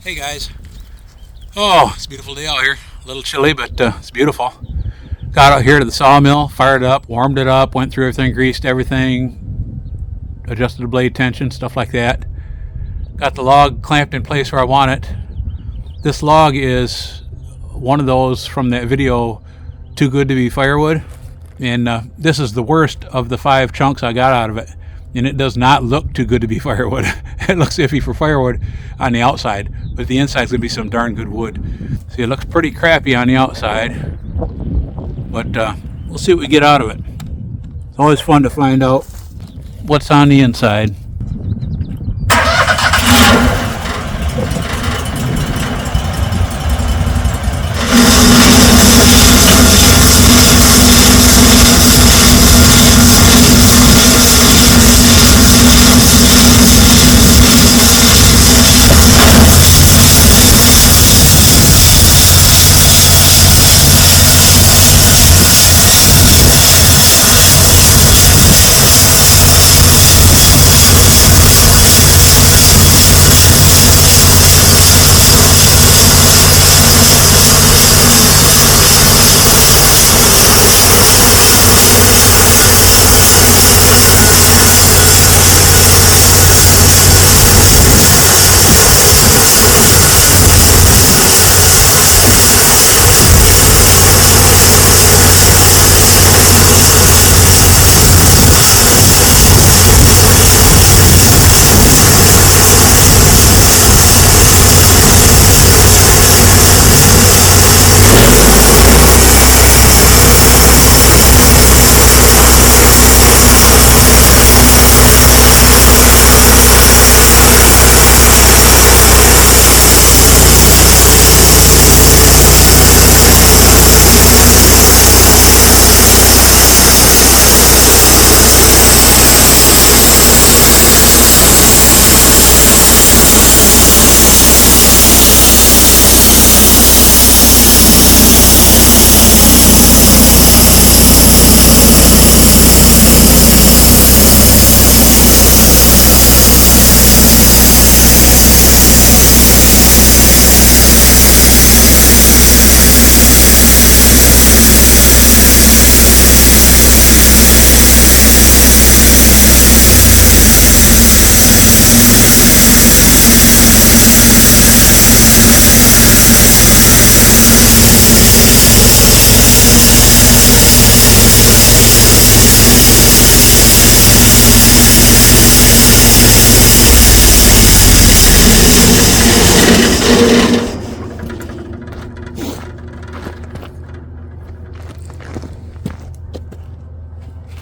Hey guys. Oh, it's a beautiful day out here. A little chilly, but it's beautiful. Got out here to the sawmill, fired it up, warmed it up, went through everything, greased everything, adjusted the blade tension, stuff like that. Got the log clamped in place where I want it. This log is one of those from that video, Too Good to Be Firewood. And this is the worst of the 5 chunks I got out of it. And it does not look too good to be firewood. It looks iffy for firewood on the outside, but the inside's gonna be some darn good wood. See, it looks pretty crappy on the outside, but we'll see what we get out of it. It's always fun to find out what's on the inside.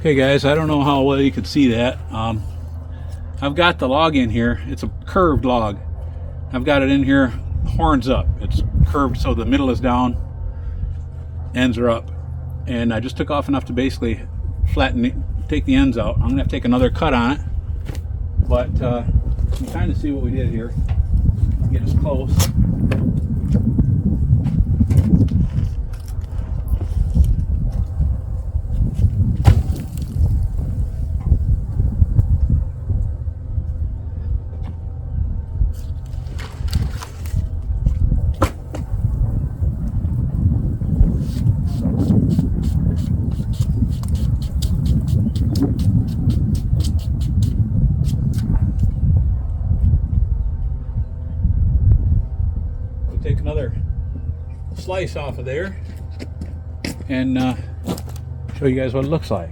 Okay guys, I don't know how well you could see that. I've got the log in here. It's a curved log. I've got it in here horns up. It's curved so the middle is down, ends are up. And I just took off enough to basically flatten it, take the ends out. I'm gonna have to take another cut on it. But I'm trying to see what we did here. Get as close. Take another slice off of there and show you guys what it looks like.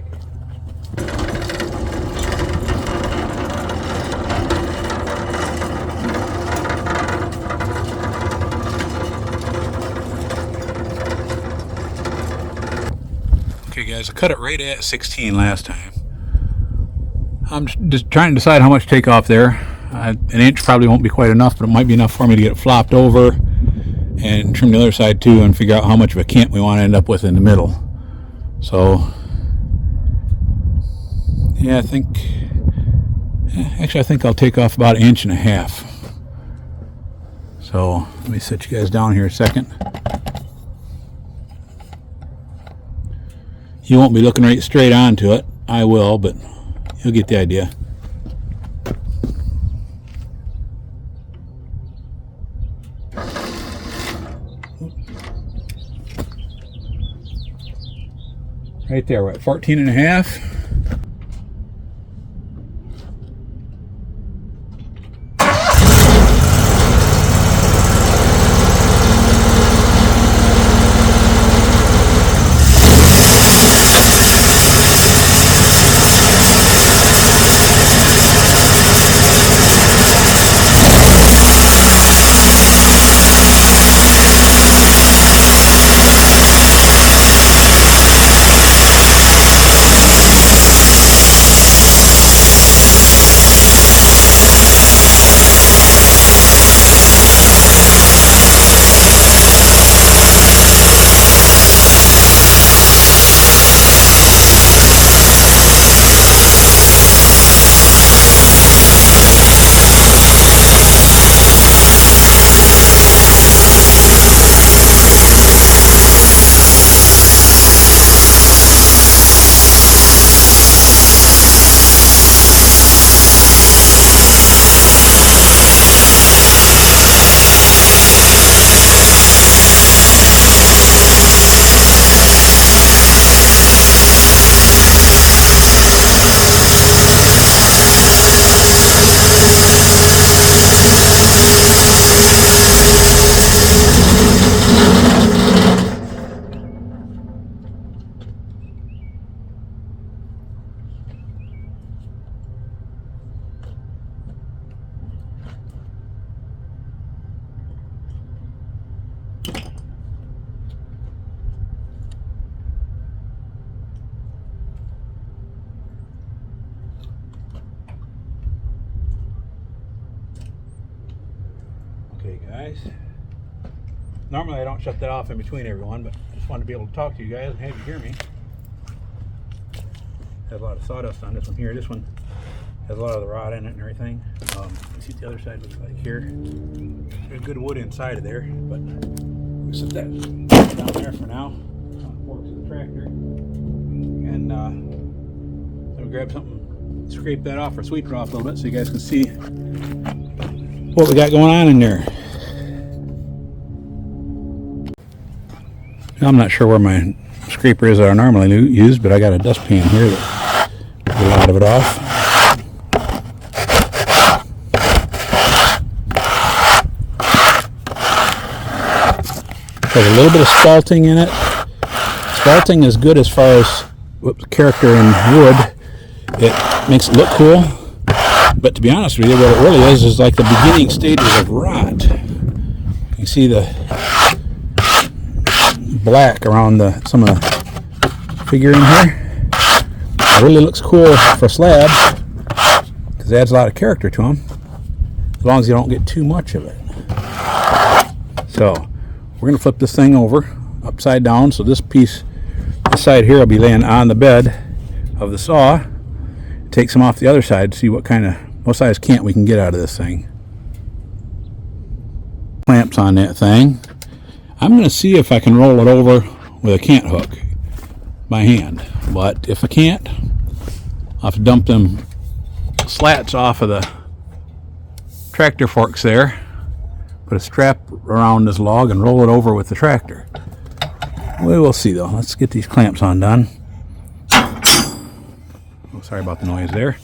Okay guys, I cut it right at 16 last time. I'm just trying to decide how much to take off there. An inch probably won't be quite enough, but it might be enough for me to get it flopped over and trim the other side too and figure out how much of a cant we want to end up with in the middle. So yeah, I think I'll take off about 1.5 inches. So let me set you guys down here a second. You won't be looking right straight onto it. I will, but you'll get the idea. Right there, we're at 14 and a half. Okay, guys. Normally I don't shut that off in between everyone, but I just wanted to be able to talk to you guys and have you hear me. Has a lot of sawdust on this one here. This one has a lot of the rot in it and everything. You see what the other side looks like here. There's good wood inside of there, but we'll set that down there for now. On the forks of the tractor. And I'm gonna grab something, scrape that off or sweep it off a little bit so you guys can see what we got going on in there. I'm not sure where my scraper is that I normally use, but I got a dustpan here that get a lot of it off. There's a little bit of spalting in it. Spalting is good as far as character in wood. It makes it look cool. But to be honest with you, what it really is like the beginning stages of rot. You see the black around some of the figure in here. It really looks cool for slabs because it adds a lot of character to them, as long as you don't get too much of it. So we're going to flip this thing over upside down, so this piece, this side here, will be laying on the bed of the saw. Take some off the other side to see what kind of what size cant we can get out of this thing. Clamps on that thing. I'm going to see if I can roll it over with a cant hook by hand, but if I can't, I'll have to dump them slats off of the tractor forks there, put a strap around this log and roll it over with the tractor. We will see though. Let's get these clamps undone. Oh, sorry about the noise there.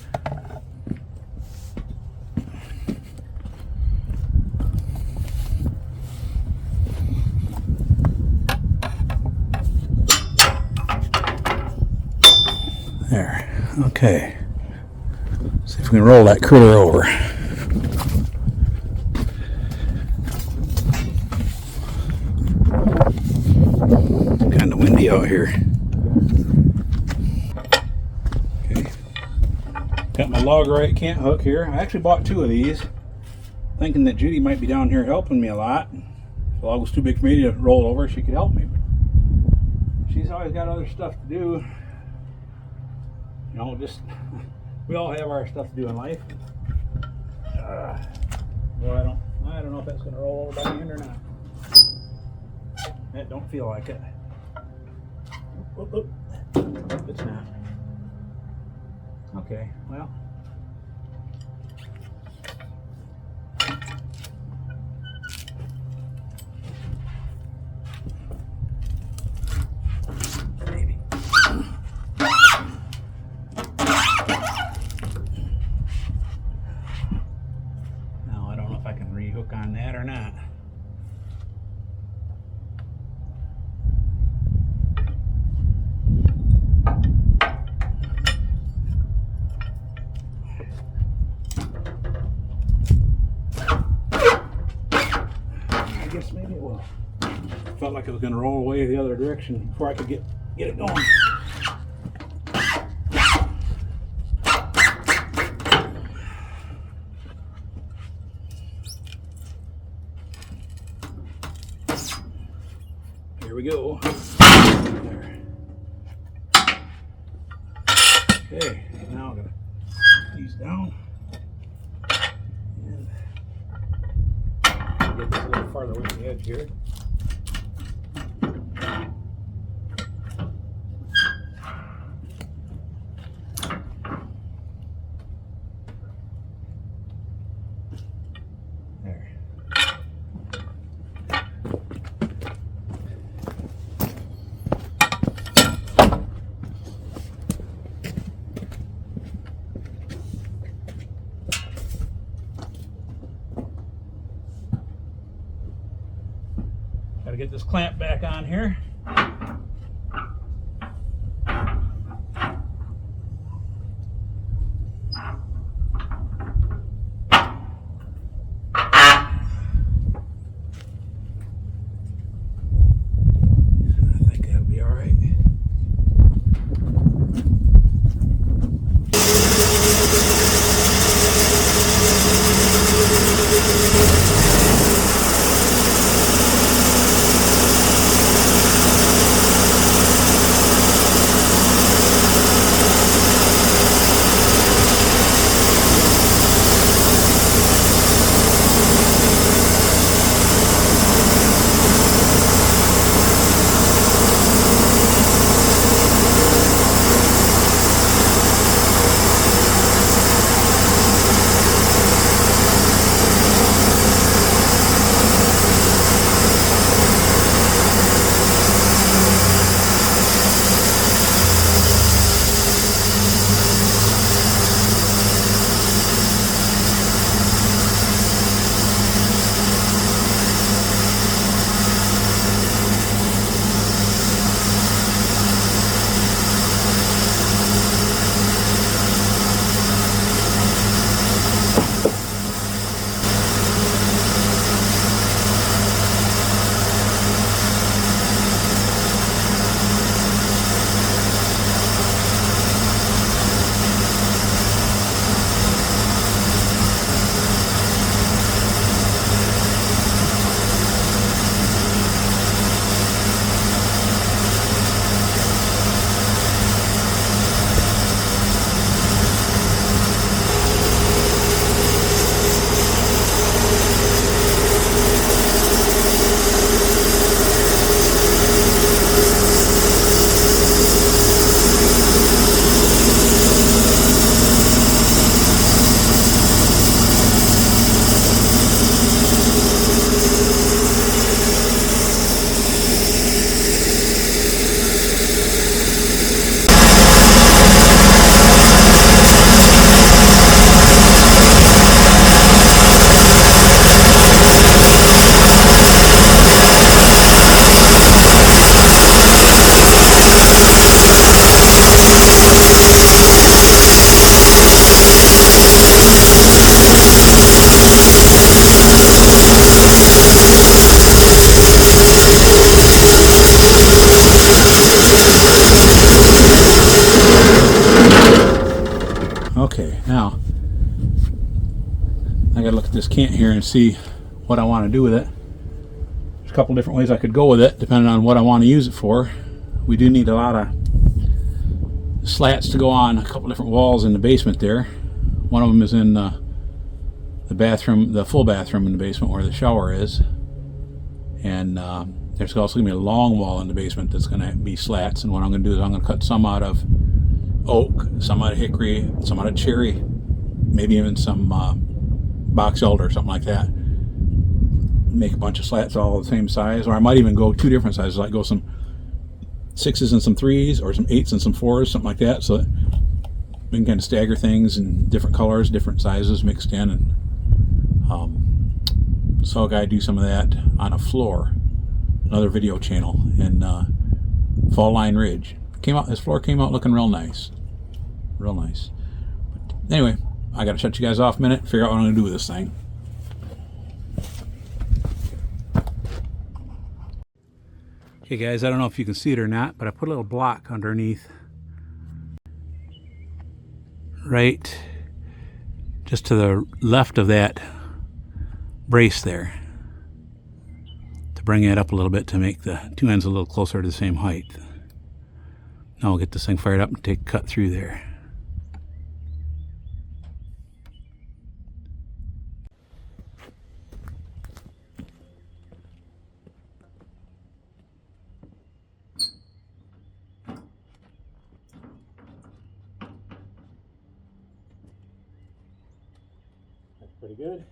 There. Okay. See if we can roll that critter over. Kind of windy out here. Okay. Got my log right cant hook here. I actually bought two of these, thinking that Judy might be down here helping me a lot. If the log was too big for me to roll over, she could help me. She's always got other stuff to do. You know, just we all have our stuff to do in life. Well, I don't know if that's going to roll over by the end or not. It don't feel like it. Oop, oop. It's not. Okay, well. felt like it was going to roll away the other direction before I could get it going. Here we go. There. Okay, now I'm going to put these down and get this a little farther away from the edge here. Got to get this clamp back on here. I think that'll be all right. Okay, now I gotta look at this cant here and see what I want to do with it. There's a couple different ways I could go with it depending on what I want to use it for. We do need a lot of slats to go on a couple different walls in the basement there. One of them is in the bathroom, the full bathroom in the basement where the shower is. And there's also going to be a long wall in the basement that's going to be slats. And what I'm going to do is I'm going to cut some out of oak, some out of hickory, some out of cherry, maybe even some box elder or something like that. Make a bunch of slats all the same size, or I might even go two different sizes, like go some 6s and some 3s, or some 8s and some 4s, something like that, so that we can kind of stagger things in different colors, different sizes mixed in. And saw a guy do some of that on a floor, another video channel in Fall Line Ridge. His floor came out looking real nice. Real nice. But anyway, I gotta shut you guys off a minute, figure out what I'm gonna do with this thing. Okay guys, I don't know if you can see it or not, but I put a little block underneath, right just to the left of that brace there, to bring it up a little bit to make the two ends a little closer to the same height. Now we'll get this thing fired up and take a cut through there. That's pretty good.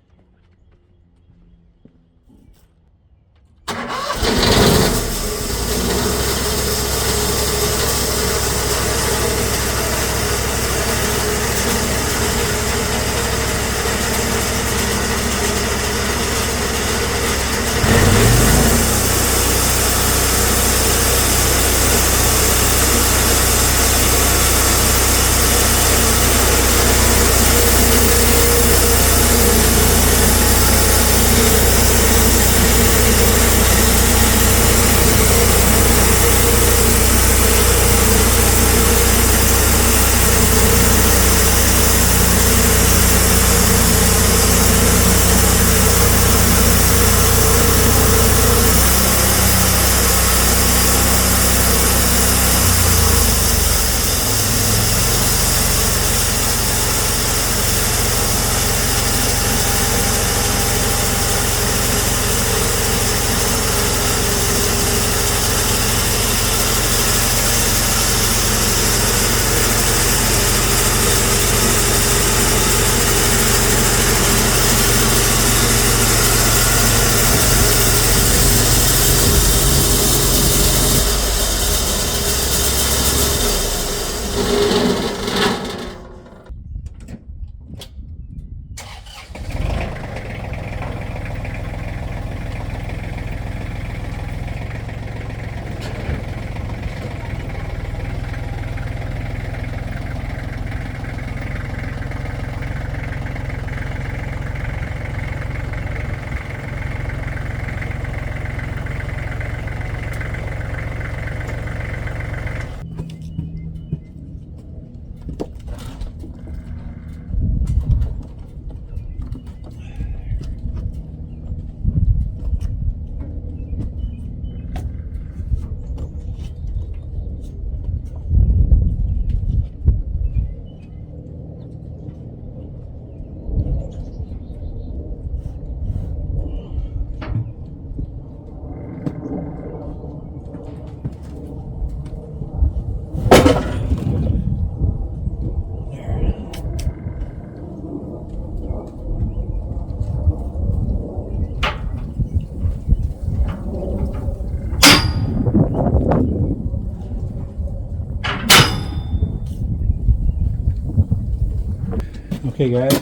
Okay guys,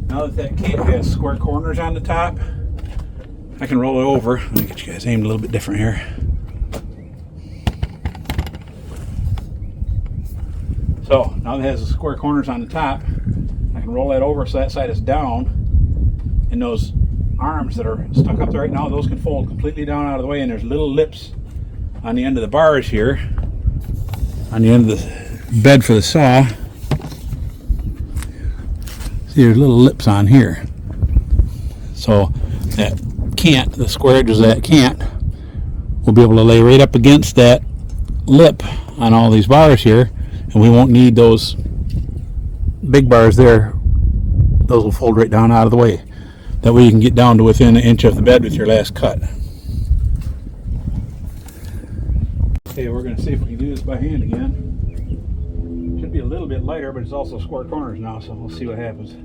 now that cage has square corners on the top, I can roll it over. Let me get you guys aimed a little bit different here. So now that it has the square corners on the top, I can roll that over so that side is down, and those arms that are stuck up there right now, those can fold completely down out of the way, and there's little lips on the end of the bars here, on the end of the bed for the saw. See, there's little lips on here. So that cant, the square edges of that cant, will be able to lay right up against that lip on all these bars here, and we won't need those big bars there. Those will fold right down out of the way. That way you can get down to within an inch of the bed with your last cut. Okay, we're going to see if we can do this by hand again. Should be a little bit lighter, but it's also square corners now, so we'll see what happens.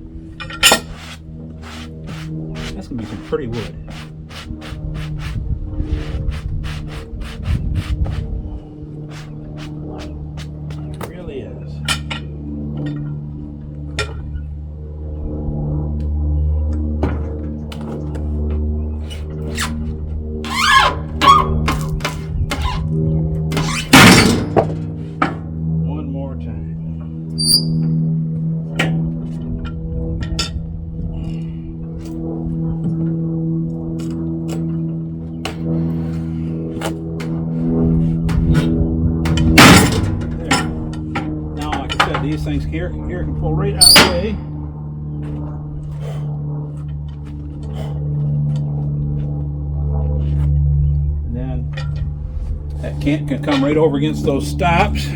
That's going to be some pretty wood. It really is. One more time. these things here can pull right out of the way. And then that cant can come right over against those stops.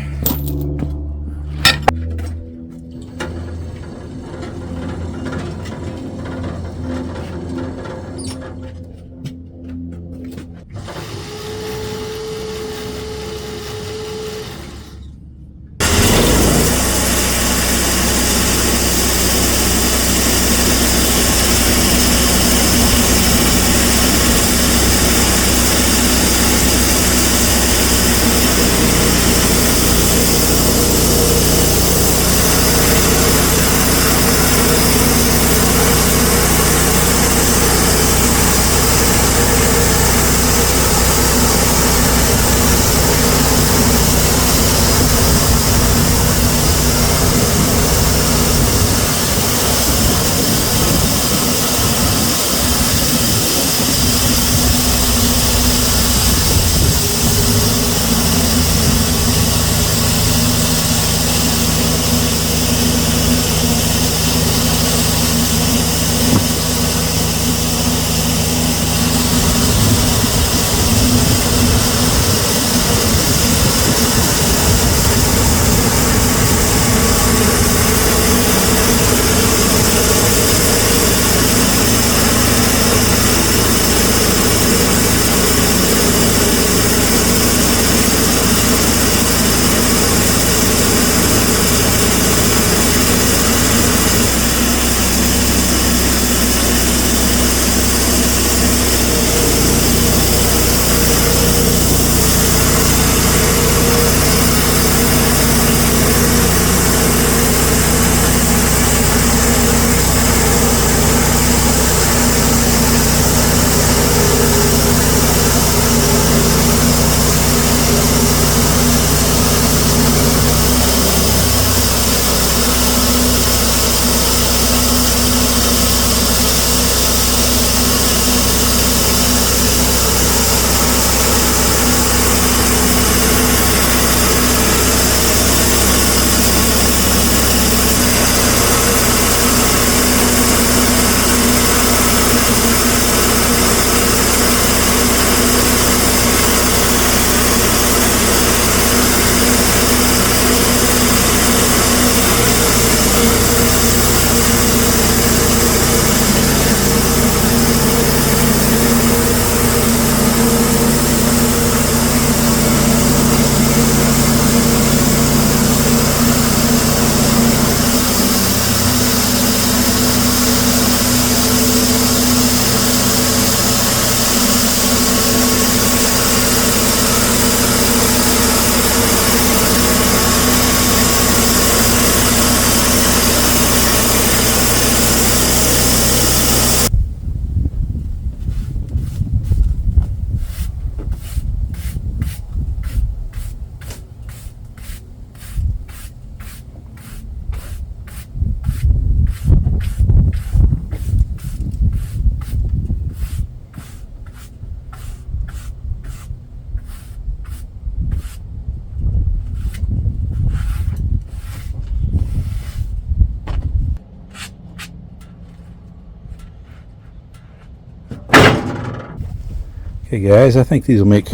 Okay guys, I think these will make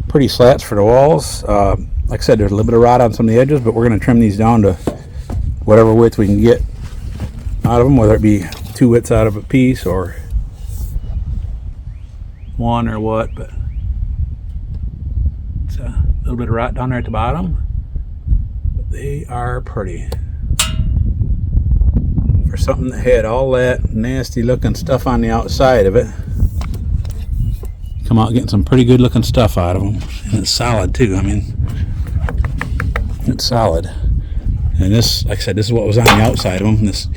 pretty slats for the walls. Like I said, there's a little bit of rot on some of the edges, but we're going to trim these down to whatever width we can get out of them, whether it be 2 widths out of a piece or 1 or what. But it's a little bit of rot down there at the bottom, but they are pretty. For something that had all that nasty looking stuff on the outside of it, come out getting some pretty good looking stuff out of them. And it's solid too. I mean, it's solid. And this, like I said, this is what was on the outside of them. This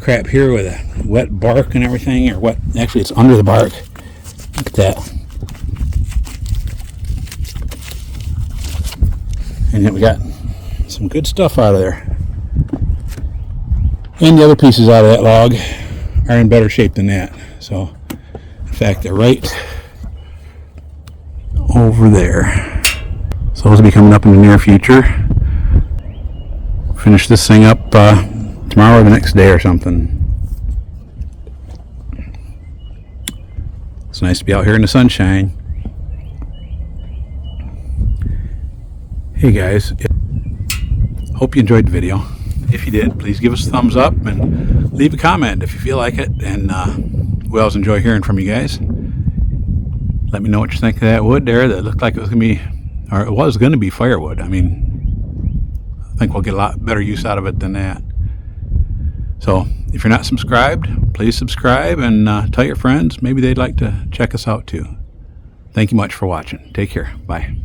crap here with a wet bark and everything, or what, actually it's under the bark. Look at that. And then we got some good stuff out of there. And the other pieces out of that log are in better shape than that. So, in fact, they're right over there. So those will be coming up in the near future. finish this thing up tomorrow or the next day or something. It's nice to be out here in the sunshine. Hey guys, hope you enjoyed the video. If you did, please give us a thumbs up and leave a comment if you feel like it. And we always enjoy hearing from you guys. Let me know what you think of that wood there that looked like it was going to be, or it was going to be firewood. I mean, I think we'll get a lot better use out of it than that. So if you're not subscribed, please subscribe and tell your friends. Maybe they'd like to check us out too. Thank you much for watching. Take care. Bye.